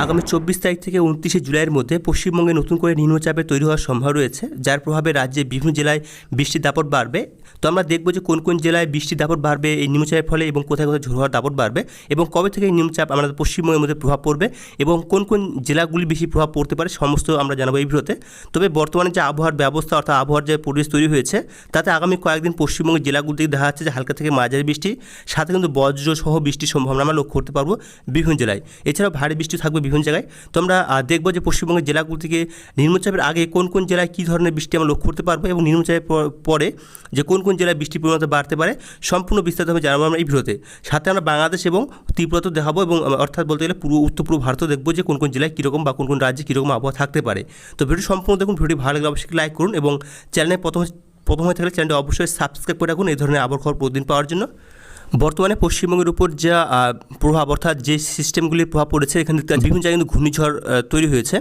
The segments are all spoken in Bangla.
আগামী 24 তারিখ থেকে 29 জুলাইয়ের মধ্যে পশ্চিমবঙ্গে নতুন করে নিম্নচাপের তৈরি হওয়ার সম্ভাবনা রয়েছে, যার প্রভাবে রাজ্যে বিভিন্ন জেলায় বৃষ্টির দাপট বাড়বে। তো আমরা দেখব যে কোন কোন জেলায় বৃষ্টির দাপট বাড়বে এই নিম্নচাপের ফলে, এবং কোথায় কোথায় ঝোড়ো হওয়ার দাপট বাড়বে, এবং কবে থেকে এই নিম্নচাপ আমাদের পশ্চিমবঙ্গের মধ্যে প্রভাব পড়বে, এবং কোন কোন জেলাগুলি বেশি প্রভাব পড়তে পারে সমস্ত আমরা জানাবো এই ভিডিওতে। তবে বর্তমানে যে আবহাওয়ার ব্যবস্থা অর্থাৎ আবহাওয়ার যে পরিবেশ তৈরি হয়েছে, তাতে আগামী কয়েকদিন পশ্চিমবঙ্গের জেলাগুলি থেকে দেখা যাচ্ছে যে হালকা থেকে মাঝারি বৃষ্টি, সাথে কিন্তু বজ্র সহ বৃষ্টির সম্ভাবনা আমরা লক্ষ্য করতে পারবো বিভিন্ন জেলায়। এছাড়াও ভারী বৃষ্টি থাকবে বিভিন্ন জায়গায়। তো আমরা দেখব যে পশ্চিমবঙ্গের জেলাগুলি থেকে নিম্নচাপের আগে কোন কোন জেলায় কী ধরনের বৃষ্টি আমরা লক্ষ্য করতে পারবো, এবং নিম্নচাপের পরে যে কোন কোন জেলায় বৃষ্টির পরিমাণ বাড়তে পারে সম্পূর্ণ বিস্তারিতভাবে জানাবো আমরা এই ভিডিওতে। সাথে আমরা বাংলাদেশ এবং ত্রিপুরাতেও দেখাবো, এবং অর্থাৎ বলতে গেলে উত্তর পূর্ব ভারতেও দেখবো যে কোন কোন জেলায় কীরকম বা কোন কোন রাজ্যে কীরকম আবহাওয়া থাকতে পারে। তো ভিডিও সম্পূর্ণ দেখুন। ভিডিও ভালো লাগলে অবশ্যই লাইক করুন, এবং চ্যানেলে প্রথম হয়ে থাকলে চ্যানেলটি অবশ্যই সাবস্ক্রাইব করে রাখুন এই ধরনের আবহাওয়ার খবর প্রতিদিন পাওয়ার জন্য। বর্তমানে পশ্চিমবঙ্গের উপর যা প্রভাব অর্থাৎ যে সিস্টেমগুলির প্রভাব পড়েছে, এখানে বিভিন্ন জায়গায় কিন্তু ঘূর্ণিঝড় তৈরি হয়েছে।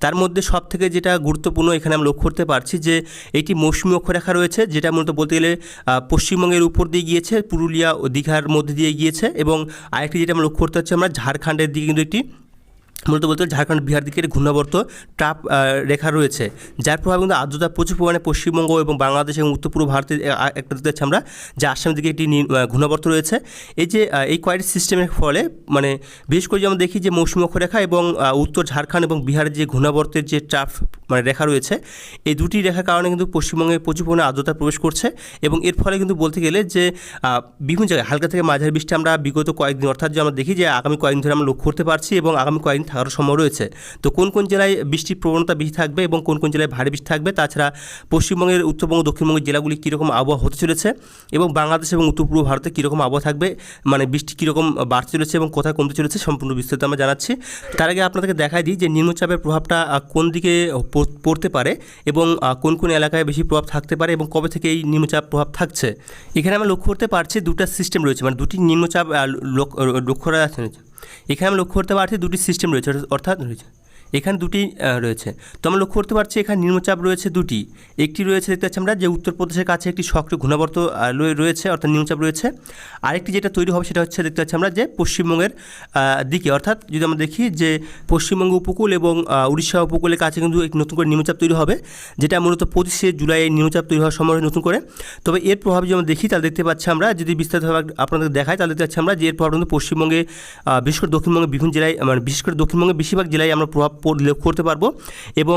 তার মধ্যে সব থেকে যেটা গুরুত্বপূর্ণ এখানে আমরা লক্ষ্য করতে পারছি যে এটি মৌসুমী অক্ষরেখা রয়েছে, যেটা মূলত বলতে গেলে পশ্চিমবঙ্গের উপর দিয়ে গিয়েছে, পুরুলিয়া ও দীঘার মধ্যে দিয়ে গিয়েছে, এবং আরেকটি যেটা আমরা লক্ষ্য করতে পারছি আমরা ঝাড়খণ্ডের দিকে কিন্তু একটি মূলত বলতে ঝাড়খণ্ড বিহার দিকের ঘূর্ণাবর্ত ট্রাপ রেখা রয়েছে, যার প্রভাবে কিন্তু আর্দ্রতা প্রচুর পরিমাণে পশ্চিমবঙ্গ এবং বাংলাদেশ এবং উত্তর পূর্ব ভারতের একটা দেখতে পাচ্ছি আমরা যে আসামের দিকে একটি ঘূর্ণাবর্ত রয়েছে। এই যে এই কয়েকটি সিস্টেমের ফলে মানে বিশেষ করে যেমন দেখি যে মৌসুমী অক্ষরেখা এবং উত্তর ঝাড়খণ্ড এবং বিহারের যে ঘূর্ণাবর্তের যে ট্রাপ মানে রেখা রয়েছে, এই দুটি রেখার কারণে কিন্তু পশ্চিমবঙ্গে প্রচুর পরিমাণে আর্দ্রতা প্রবেশ করছে, এবং এর ফলে কিন্তু বলতে গেলে যে বিভিন্ন জায়গায় হালকা থেকে মাঝারি বৃষ্টি আমরা বিগত কয়েকদিন অর্থাৎ যে আমরা দেখি যে আগামী কয়েকদিন ধরে আমরা লক্ষ্য করতে পারছি, এবং আগামী কয়েকদিন থাকার সম্ভব রয়েছে। তো কোন কোন জেলায় বৃষ্টির প্রবণতা বেশি থাকবে এবং কোন কোন জেলায় ভারী বৃষ্টি থাকবে, তাছাড়া পশ্চিমবঙ্গের উত্তরবঙ্গ দক্ষিণবঙ্গের জেলাগুলি কীরকম আবহাওয়া হতে চলেছে, এবং বাংলাদেশ এবং উত্তর পূর্ব ভারতে কীরকম আবহাওয়া থাকবে, মানে বৃষ্টি কীরকম বাড়তে চলেছে এবং কোথায় কমতে চলেছে, সম্পূর্ণ বিস্তারিত আমরা জানাচ্ছি। তার আগে আপনাদেরকে দেখাই দিই যে নিম্নচাপের প্রভাবটা কোন দিকে পড়তে পারে, এবং কোন কোন এলাকায় বেশি প্রভাব থাকতে পারে, এবং কবে থেকে এই নিম্নচাপ প্রভাব থাকছে। এখানে আমরা লক্ষ্য করতে পারছি দুটো সিস্টেম রয়েছে, মানে দুটি নিম্নচাপ লক্ষ্য করা যাচ্ছে। এখানে আমরা লক্ষ্য করতে পারছি দুটি সিস্টেম রয়েছে, অর্থাৎ এখানে দুটি রয়েছে। তো আমরা লক্ষ্য করতে পারছি এখানে নিম্নচাপ রয়েছে দুটি। একটি রয়েছে দেখতে পাচ্ছি আমরা যে উত্তরপ্রদেশের কাছে একটি সক্রিয় ঘূর্ণাবর্ত রয়েছে, অর্থাৎ নিম্নচাপ রয়েছে। আরেকটি যেটা তৈরি হবে সেটা হচ্ছে দেখতে পাচ্ছি আমরা যে পশ্চিমবঙ্গের দিকে, অর্থাৎ যদি আমরা দেখি যে পশ্চিমবঙ্গ উপকূল এবং উড়িষ্যা উপকূলের কাছে কিন্তু একটি নতুন করে নিম্নচাপ তৈরি হবে, যেটা মূলত 25 জুলাই নিম্নচাপ তৈরি হওয়ার সময় নতুন করে। তবে এর প্রভাব যদি আমরা দেখি তাহলে দেখতে পাচ্ছি আমরা, যদি বিস্তারিতভাবে আপনাদের দেখাই তাহলে দেখতে পাচ্ছি আমরা যে এর প্রভাব কিন্তু পশ্চিমবঙ্গে বিশেষ করে দক্ষিণবঙ্গের বিভিন্ন জেলায়, মানে বিশেষ করে দক্ষিণবঙ্গের বেশিরভাগ জেলায় আমরা প্রভাব লক্ষ্য করতে পারবো, এবং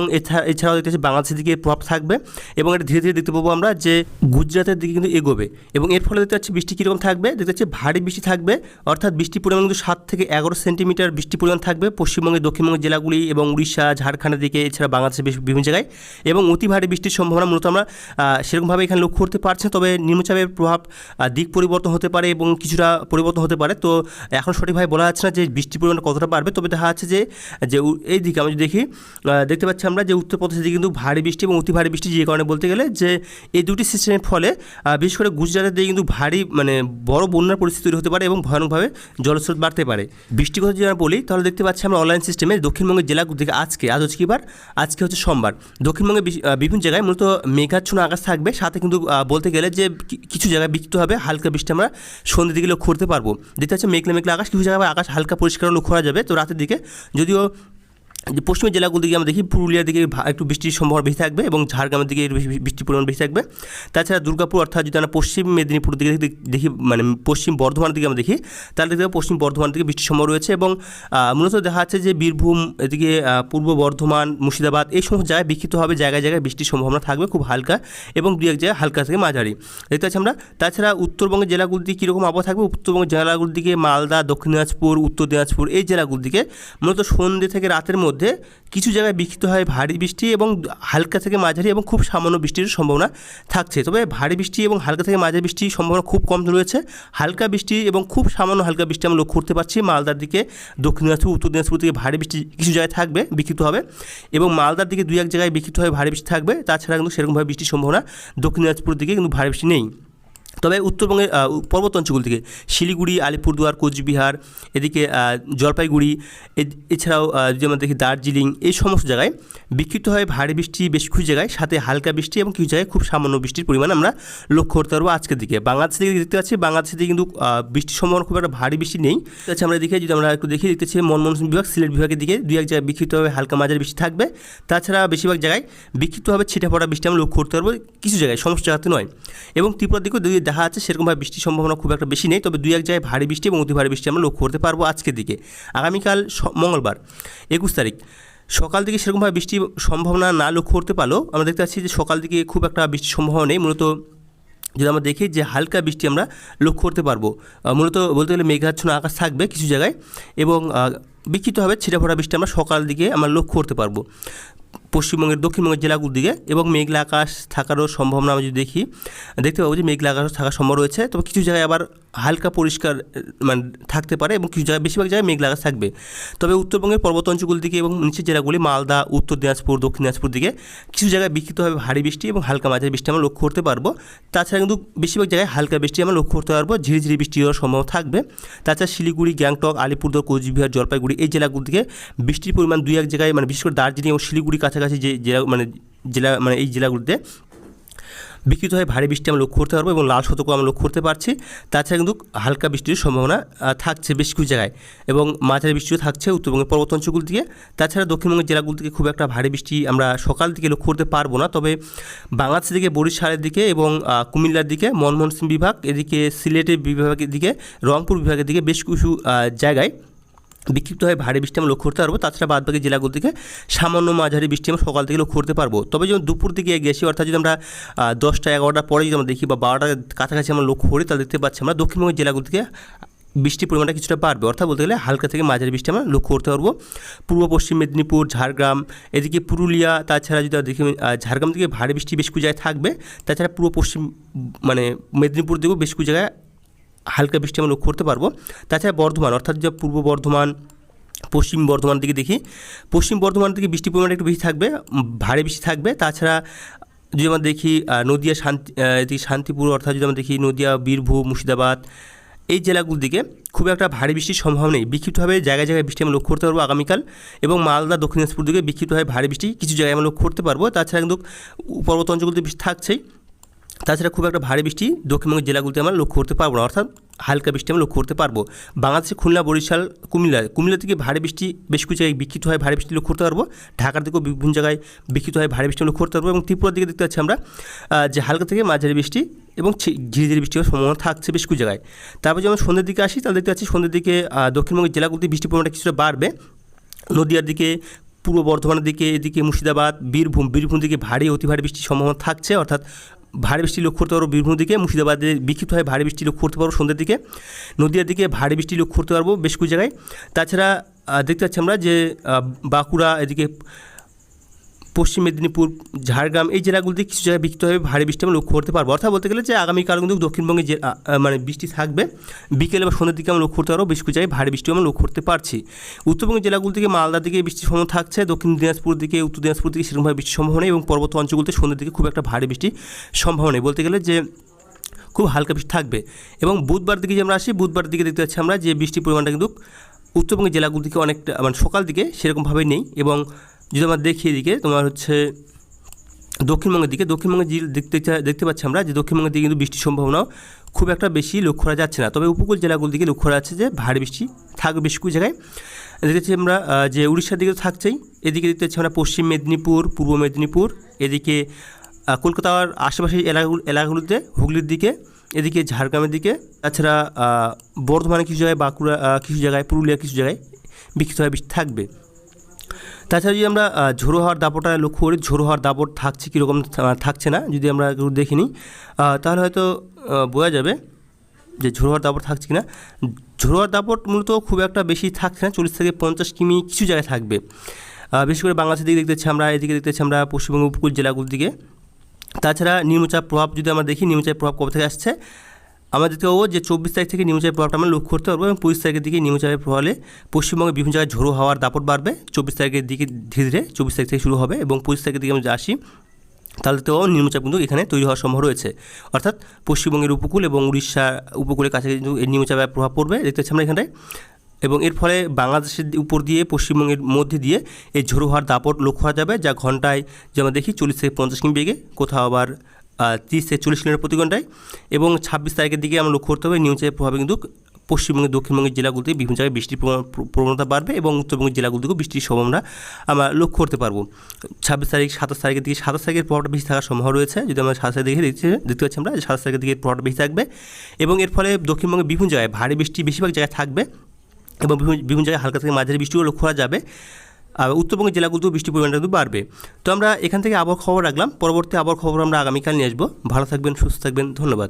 এছাড়াও দেখতে পাচ্ছি বাংলাদেশের দিকে প্রভাব থাকবে, এবং এটা ধীরে ধীরে দেখতে পাবো আমরা যে গুজরাটের দিকে কিন্তু এগোবে, এবং এর ফলে দেখতে পাচ্ছি বৃষ্টি কীরকম থাকবে, দেখতে পাচ্ছি ভারী বৃষ্টি থাকবে, অর্থাৎ বৃষ্টির পরিমাণ কিন্তু 7 থেকে 11 সেন্টিমিটার বৃষ্টির পরিমাণ থাকবে পশ্চিমবঙ্গের দক্ষিণবঙ্গের জেলাগুলি এবং উড়িষ্যা ঝাড়খণ্ডের দিকে, এছাড়া বাংলাদেশের বিভিন্ন জায়গায়, এবং অতি ভারী বৃষ্টির সম্ভাবনা মূলত আমরা সেরকমভাবে এখানে লক্ষ্য করতে পারছি। তবে নিম্নচাপের প্রভাব দিক পরিবর্তন হতে পারে এবং কিছুটা পরিবর্তন হতে পারে, তো এখন সঠিকভাবে বলা যাচ্ছে না যে বৃষ্টির পরিমাণ কতটা বাড়বে। তবে দেখা যাচ্ছে যে এই দিকে আমরা যদি দেখি দেখতে পাচ্ছি আমরা যে উত্তরপ্রদেশের দিকে কিন্তু ভারী বৃষ্টি এবং অতি ভারী বৃষ্টি, যে কারণে বলতে গেলে যে এই দুটি সিস্টেমের ফলে বিশেষ করে গুজরাটের দিকে কিন্তু ভারী মানে বড় বন্যার পরিস্থিতি তৈরি হতে পারে এবং ভয়ানকভাবে জলস্রোত বাড়তে পারে। বৃষ্টির কথা যদি আমরা বলি তাহলে দেখতে পাচ্ছি আমরা অনলাইন সিস্টেমে দক্ষিণবঙ্গের জেলাগুলো থেকে আজ হচ্ছে কী বার, আজকে হচ্ছে সোমবার। দক্ষিণবঙ্গের বিভিন্ন জায়গায় মূলত মেঘাচ্ছন্ন আকাশ থাকবে, সাথে কিন্তু বলতে গেলে যে কিছু জায়গায় বিক্ষিপ্তভাবে হালকা বৃষ্টি আমরা সন্ধ্যের দিকে লক্ষ্য করতে পারবো। দেখতে পাচ্ছি মেঘলা মেঘলা আকাশ, কিছু জায়গায় আকাশ হালকা পরিষ্কার লক্ষ্য করা যাবে। তো রাতের দিকে যদিও যে পশ্চিমের জেলাগুলো দিকে আমরা দেখি পুরুলিয়ার দিকে একটু বৃষ্টির সম্ভাবনা বেশি থাকবে, এবং ঝাড়গ্রামের দিকে বৃষ্টির পরিমাণ বেশি থাকবে। তাছাড়া দুর্গাপুর অর্থাৎ যদি আমরা পশ্চিম মেদিনীপুর দিকে দেখি, মানে পশ্চিম বর্ধমানের দিকে আমরা দেখি, তাহলে দেখতে পশ্চিম বর্ধমান দিকে বৃষ্টির সম্ভাবনা রয়েছে, এবং মূলত দেখা যাচ্ছে যে বীরভূম এদিকে পূর্ব বর্ধমান মুর্শিদাবাদ এই সমস্ত জায়গায় বিক্ষিপ্তভাবে জায়গায় জায়গায় বৃষ্টির সম্ভাবনা থাকবে খুব হালকা, এবং দু এক জায়গায় হালকা থেকে মাঝারি দেখতে পাচ্ছি আমরা। তাছাড়া উত্তরবঙ্গের জেলাগুলোর দিকে কীরকম আবহাওয়া থাকবে, উত্তরবঙ্গের জেলাগুলোর দিকে মালদা, দক্ষিণ দিনাজপুর, উত্তর দিনাজপুর এই জেলাগুলোর দিকে মূলত সন্ধ্যে থেকে রাতের মধ্যে কিছু জায়গায় বিক্ষিপ্ত হয় ভারী বৃষ্টি এবং হালকা থেকে মাঝারি এবং খুব সামান্য বৃষ্টির সম্ভাবনা থাকছে। তবে ভারী বৃষ্টি এবং হালকা থেকে মাঝারি বৃষ্টির সম্ভাবনা খুব কম রয়েছে। হালকা বৃষ্টি এবং খুব সামান্য হালকা বৃষ্টি আমরা লক্ষ্য করতে পারছি মালদার দিকে, দক্ষিণ দিনাজপুর, উত্তর দিনাজপুর দিকে ভারী বৃষ্টি কিছু জায়গায় থাকবে বিক্ষিপ্ত হবে, এবং মালদার দিকে 2-1 জায়গায় বিক্ষিপ্ত হয়ে ভারী বৃষ্টি থাকবে। তাছাড়া কিন্তু সেরকমভাবে বৃষ্টির সম্ভাবনা দক্ষিণ দিনাজপুর দিকে কিন্তু ভারী বৃষ্টি নেই। তবে উত্তরবঙ্গের পর্বত অঞ্চলগুলো থেকে শিলিগুড়ি, আলিপুরদুয়ার, কোচবিহার, এদিকে জলপাইগুড়ি, এছাড়াও যদি আমরা দেখি দার্জিলিং, এই সমস্ত জায়গায় বিক্ষিপ্তভাবে ভারী বৃষ্টি বেশ কিছু জায়গায়, সাথে হালকা বৃষ্টি এবং কিছু জায়গায় খুব সামান্য বৃষ্টির পরিমাণ আমরা লক্ষ্য করতে পারবো আজকের দিকে। বাংলাদেশের দিকে দেখতে পাচ্ছি, বাংলাদেশের দিকে কিন্তু বৃষ্টির সম্ভাবনা খুব একটা ভারী বৃষ্টি নেই। আচ্ছা, আমরা দেখি, যদি আমরা একটু দেখি, দেখতেছি ময়মনসিংহ বিভাগ, সিলেট বিভাগের দিকে দুই এক জায়গায় বিক্ষিপ্তভাবে হালকা মাঝারি বৃষ্টি থাকবে। তাছাড়া বেশিরভাগ জায়গায় বিক্ষিপ্তভাবে ছিটে পড়া বৃষ্টি আমরা লক্ষ্য করতে পারবো, কিছু জায়গায়, সমস্ত জায়গাতে নয়। এবং ত্রিপুরার দিকেও যদি দেখা যাচ্ছে সেরকমভাবে বৃষ্টির সম্ভাবনা খুব একটা বেশি নেই, তবে দুই এক জায়গায় ভারী বৃষ্টি এবং অতি ভারী বৃষ্টি আমরা লক্ষ্য করতে পারবো আজকের দিকে। আগামীকাল মঙ্গলবার 21 তারিখ সকাল দিকে সেরকমভাবে বৃষ্টির সম্ভাবনা না লক্ষ্য করতে পারলেও আমরা দেখতে পাচ্ছি যে সকাল দিকে খুব একটা বৃষ্টির সম্ভাবনা নেই। মূলত যদি আমরা দেখি যে হালকা বৃষ্টি আমরা লক্ষ্য করতে পারবো, মূলত বলতে গেলে মেঘাচ্ছন্ন আকাশ থাকবে কিছু জায়গায়, এবং বিক্ষিপ্তভাবে ছিটেফোঁটা বৃষ্টি আমরা সকাল দিকে আমরা লক্ষ্য করতে পারবো পশ্চিমবঙ্গের দক্ষিণবঙ্গের জেলাগুলোর দিকে। এবং মেঘলা আকাশ থাকারও সম্ভাবনা আমরা যদি দেখতে পাবো যে মেঘলা আকাশ থাকার সম্ভাবনা রয়েছে। তবে কিছু জায়গায় আবার হালকা পরিষ্কার মানে থাকতে পারে, এবং কিছু জায়গায়, বেশিরভাগ জায়গায় মেঘলা আকাশ থাকবে। তবে উত্তরবঙ্গের পর্বত অঞ্চলগুলির দিকে এবং নিচের জেলাগুলি মালদা, উত্তর দিনাজপুর, দক্ষিণ দিনাজপুর দিকে কিছু জায়গায় বিক্ষিপ্তভাবে ভারী বৃষ্টি এবং হালকা মাঝারি বৃষ্টি আমরা লক্ষ্য করতে পারবো। তাছাড়া কিন্তু বেশিরভাগ জায়গায় হালকা বৃষ্টি আমরা লক্ষ্য করতে পারবো, ঝিরিঝিরি বৃষ্টি হওয়ার সম্ভাবনা থাকবে। তাছাড়া শিলিগুড়ি, গ্যাংটক, আলিপুরদুয়ার, কোচবিহার, জলপাইগুড়ি, এই জেলাগুলো থেকে বৃষ্টির পরিমাণ দুই এক জায়গায়, মানে বিশেষ করে দার্জিলিং এবং শিলিগুড়ি কাছাকাছি যে জেলা এই জেলাগুলিতে বিক্ষিপ্তভাবে ভারী বৃষ্টি আমরা লক্ষ্য করতে পারবো, এবং লাল সতর্ক আমরা লক্ষ্য করতে পারছি। তাছাড়া কিন্তু হালকা বৃষ্টির সম্ভাবনা থাকছে বেশ কিছু জায়গায়, এবং মাঝারি বৃষ্টিও থাকছে উত্তরবঙ্গের পর্বত অঞ্চলগুলো থেকে। তাছাড়া দক্ষিণবঙ্গের জেলাগুলো থেকে খুব একটা ভারী বৃষ্টি আমরা সকাল দিকে লক্ষ্য করতে পারবো না। তবে বাংলাদেশের দিকে বরিশালের দিকে এবং কুমিল্লার দিকে, ময়মনসিংহ বিভাগ, এদিকে সিলেটের বিভাগের দিকে, রংপুর বিভাগের দিকে বেশ কিছু জায়গায় বিক্ষিপ্তভাবে ভারী বৃষ্টি আমরা লক্ষ্য করতে পারবো। তাছাড়া বাদবাকি জেলাগুলো থেকে সামান্য মাঝারি বৃষ্টি আমরা সকাল থেকে লক্ষ্য করতে পারবো। তবে যখন দুপুর দিকে গেছি, অর্থাৎ যদি আমরা 10টা 11টার পরে যদি আমরা দেখি, বা 12টার কাছাকাছি আমরা লক্ষ্য করি, তাহলে দেখতে পাচ্ছি আমরা দক্ষিণবঙ্গের জেলাগুলো থেকে বৃষ্টির পরিমাণটা কিছুটা বাড়বে, অর্থাৎ বলতে গেলে হালকা থেকে মাঝারি বৃষ্টি আমরা লক্ষ্য করতে পারবো। পূর্ব পশ্চিম মেদিনীপুর, ঝাড়গ্রাম, এদিকে পুরুলিয়া, তাছাড়া যদি দেখি ঝাড়গ্রাম থেকে ভারী বৃষ্টি বেশ কিছু জায়গায় থাকবে। তাছাড়া পূর্ব পশ্চিম মেদিনীপুর দিকেও বেশ কিছু জায়গায় হালকা বৃষ্টি আমরা লক্ষ্য করতে পারবো। তাছাড়া বর্ধমান, অর্থাৎ যে পূর্ব বর্ধমান, পশ্চিম বর্ধমান দিকে দেখি, পশ্চিম বর্ধমান থেকে বৃষ্টির পরিমাণটা একটু বেশি থাকবে, ভারী বৃষ্টি থাকবে। তাছাড়া যদি আমরা দেখি নদিয়া, এদিকে শান্তিপুর, অর্থাৎ যদি আমরা দেখি নদিয়া, বীরভূম, মুর্শিদাবাদ, এই জেলাগুলোর দিকে খুব একটা ভারী বৃষ্টির সম্ভাবনা নেই। বিক্ষিপ্তভাবে জায়গায় জায়গায় বৃষ্টি আমরা লক্ষ্য করতে পারবো আগামীকাল, এবং মালদা, দক্ষিণ দিনাজপুর দিকে বিক্ষিপ্তভাবে ভারী বৃষ্টি কিছু জায়গায় আমরা লক্ষ্য করতে পারবো। তাছাড়া কিন্তু পর্বত অঞ্চলগুলোতে বৃষ্টি থাকছেই। তাছাড়া খুব একটা ভারী বৃষ্টি দক্ষিণবঙ্গের জেলাগুলিতে আমরা লক্ষ্য করতে পারবো না, অর্থাৎ হালকা বৃষ্টি আমরা লক্ষ্য করতে পারবো। বাংলাদেশে খুলনা, বরিশাল, কুমিল্লা থেকে ভারী বৃষ্টি বেশ কিছু জায়গায় বিক্ষিপ্তভাবে ভারী বৃষ্টি লক্ষ্য করতে পারবো। ঢাকার দিকেও বিভিন্ন জায়গায় বিক্ষিপ্তভাবে ভারী বৃষ্টি লক্ষ্য করতে পারবো, এবং ত্রিপুরার দিকে দেখতে পাচ্ছি আমরা যে হালকা থেকে মাঝারি বৃষ্টি এবং ঝিরিঝিরি বৃষ্টি হওয়ার সম্ভাবনা থাকছে বেশ কিছু জায়গায়। তারপর যখন সন্ধ্যের দিকে আসি, তাহলে দেখতে পাচ্ছি সন্ধ্যের দিকে দক্ষিণবঙ্গের জেলাগুলিতে বৃষ্টির পরিমাণটা কিছুটা বাড়বে। নদিয়ার দিকে, পূর্ব বর্ধমানের দিকে, এদিকে মুর্শিদাবাদ, বীরভূম দিকে ভারী অতি ভারী বৃষ্টির সম্ভাবনা থাকছে, অর্থাৎ ভারী বৃষ্টি লক্ষ্য করতে পারবো বীরভূম দিকে। মুর্শিদাবাদে বিক্ষিপ্তভাবে ভারী বৃষ্টি লক্ষ্য করতে পারবো সন্ধ্যের দিকে। নদিয়ার দিকে ভারী বৃষ্টি লক্ষ্য করতে পারবো বেশ কিছু জায়গায়। তাছাড়া দেখতে পাচ্ছি আমরা যে বাঁকুড়া, এদিকে পশ্চিম মেদিনীপুর, ঝাড়গ্রাম, এই জেলাগুলিতে কিছু জায়গায় বিক্ষিপ্তভাবে ভারী বৃষ্টি আমরা লক্ষ্য করতে পারবো। অর্থাৎ বলতে গেলে যে আগামীকাল কিন্তু দক্ষিণবঙ্গে যে বৃষ্টি থাকবে, বিকেলে বা সন্ধ্যের দিকে আমরা লক্ষ্য করতে পারবো বেশ কিছু জায়গায় ভারী বৃষ্টি আমরা লক্ষ্য করতে পারছি। উত্তরবঙ্গের জেলাগুলি থেকে মালদার দিকে বৃষ্টির সম্ভাবনা থাকছে, দক্ষিণ দিনাজপুর দিকে, উত্তর দিনাজপুর দিকে সেরকমভাবে বৃষ্টির সম্ভাবনা নেই, এবং পর্বত অঞ্চলগুলিতে সন্ধ্যের দিকে খুব একটা ভারী বৃষ্টির সম্ভাবনা নেই, বলতে গেলে যে খুব হালকা বৃষ্টি থাকবে। এবং বুধবার দিকে যে আমরা আসি, বুধবার দিকে দেখতে পাচ্ছি আমরা যে বৃষ্টির পরিমাণটা কিন্তু উত্তরবঙ্গের জেলাগুলি থেকে অনেকটা সকাল দিকে সেরকমভাবে নেই। এবং যদি আমরা দেখি এদিকে তোমার হচ্ছে দক্ষিণবঙ্গের দিকে দেখতে পাচ্ছি আমরা যে দক্ষিণবঙ্গের দিকে কিন্তু বৃষ্টির সম্ভাবনাও খুব একটা বেশি লক্ষ্য করা যাচ্ছে না। তবে উপকূল জেলাগুলোর দিকে লক্ষ্য করা যাচ্ছে যে ভারী বৃষ্টি থাকবে বেশ কিছু জায়গায়। দেখেছি আমরা যে উড়িষ্যার দিকে থাকছেই, এদিকে দেখতে পাচ্ছি আমরা পশ্চিম মেদিনীপুর, পূর্ব মেদিনীপুর, এদিকে কলকাতার আশেপাশের এলাকাগুলোতে, হুগলির দিকে, এদিকে ঝাড়গ্রামের দিকে, তাছাড়া বর্ধমানে কিছু জায়গায়, বাঁকুড়া কিছু জায়গায়, পুরুলিয়া কিছু জায়গায় বিক্ষিপ্তভাবে বৃষ্টি থাকবে। তাছাড়া যদি আমরা ঝোড়ো হাওয়ার দাপটটা লক্ষ্য করি, ঝোড়ো হাওয়ার দাপট থাকছে কীরকম থাকছে না, যদি আমরা একটু দেখে নিই তাহলে হয়তো বোঝা যাবে যে ঝোড়ো হাওয়ার দাপট থাকছে কিনা। ঝোড়ো হাওয়ার দাপট মূলত খুব একটা বেশি থাকছে না, 40 থেকে 50 কিমি কিছু জায়গায় থাকবে। বিশেষ করে বাংলাদেশের দিকে দেখতে পাচ্ছি আমরা, এদিকে দেখতে পাচ্ছি আমরা পশ্চিমবঙ্গ উপকূল জেলাগুলোর দিকে। তাছাড়া নিম্নচাপ প্রভাব যদি আমরা দেখি, নিম্নচাপ প্রভাব কবে থেকে আসছে, আমরা দেখতে পাবো যে 24 তারিখ থেকে নিম্নচাপের প্রভাবটা আমরা লক্ষ্য করতে পারবো, এবং 25 তারিখের দিকে নিম্নচাপের প্রভাবে পশ্চিমবঙ্গের বিভিন্ন জায়গায় ঝোড়ো হাওয়ার দাপট বাড়বে। 24 তারিখের দিকে ধীরে ধীরে 24 তারিখ থেকে শুরু হবে, এবং 25 তারিখের দিকে আমরা আসি, তাহলেতেও নিম্নচাপ কিন্তু এখানে তৈরি হওয়ার সম্ভাবনা রয়েছে। অর্থাৎ পশ্চিমবঙ্গের উপকূল এবং উড়িষ্যার উপকূলের কাছে কিন্তু এই নিম্নচাপের প্রভাব পড়বে, দেখতে পাচ্ছি আমরা এখানটায়। এবং এর ফলে বাংলাদেশের উপর দিয়ে পশ্চিমবঙ্গের মধ্যে দিয়ে এই ঝোড়ো হওয়ার দাপট লক্ষ্য করা যাবে, যা ঘন্টায় যেমন দেখি 40 থেকে 50 কিমি বেগে, কোথাও আবার 30 থেকে 40 কিলোমিটার প্রতি ঘন্টায়। এবং 26 তারিখের দিকে আমরা লক্ষ্য করতে হবে নিম্নচাপের প্রভাবে কিন্তু পশ্চিমবঙ্গের দক্ষিণবঙ্গের জেলাগুলিতে বিভিন্ন জায়গায় বৃষ্টির প্রবণতা বাড়বে এবং উত্তরবঙ্গের জেলাগুলিতেও বৃষ্টির সম্ভাবনা আমরা লক্ষ্য করতে পারবো। 26 তারিখ 27 তারিখের দিকে 27 তারিখের প্রভাবটা বেশি থাকার সম্ভাবনা রয়েছে। যদি আমরা 27 তারিখে দেখতে পাচ্ছি আমরা 27 তারিখের দিকে প্রভাবটা বেশি থাকবে এবং এর ফলে দক্ষিণবঙ্গের বিভিন্ন জায়গায় ভারী বৃষ্টি বেশিরভাগ জায়গায় থাকবে এবং বিভিন্ন জায়গায় হালকা থেকে মাঝারি বৃষ্টিও লক্ষ্য করা যাবে। আর উত্তরবঙ্গের জেলাগুলোতেও বৃষ্টির পরিমাণটা কিন্তু বাড়বে। তো আমরা এখান থেকে আবহাওয়া খবর রাখলাম, পরবর্তী আবহাওয়া খবর আমরা আগামীকাল নিয়ে আসবো। ভালো থাকবেন, সুস্থ থাকবেন, ধন্যবাদ।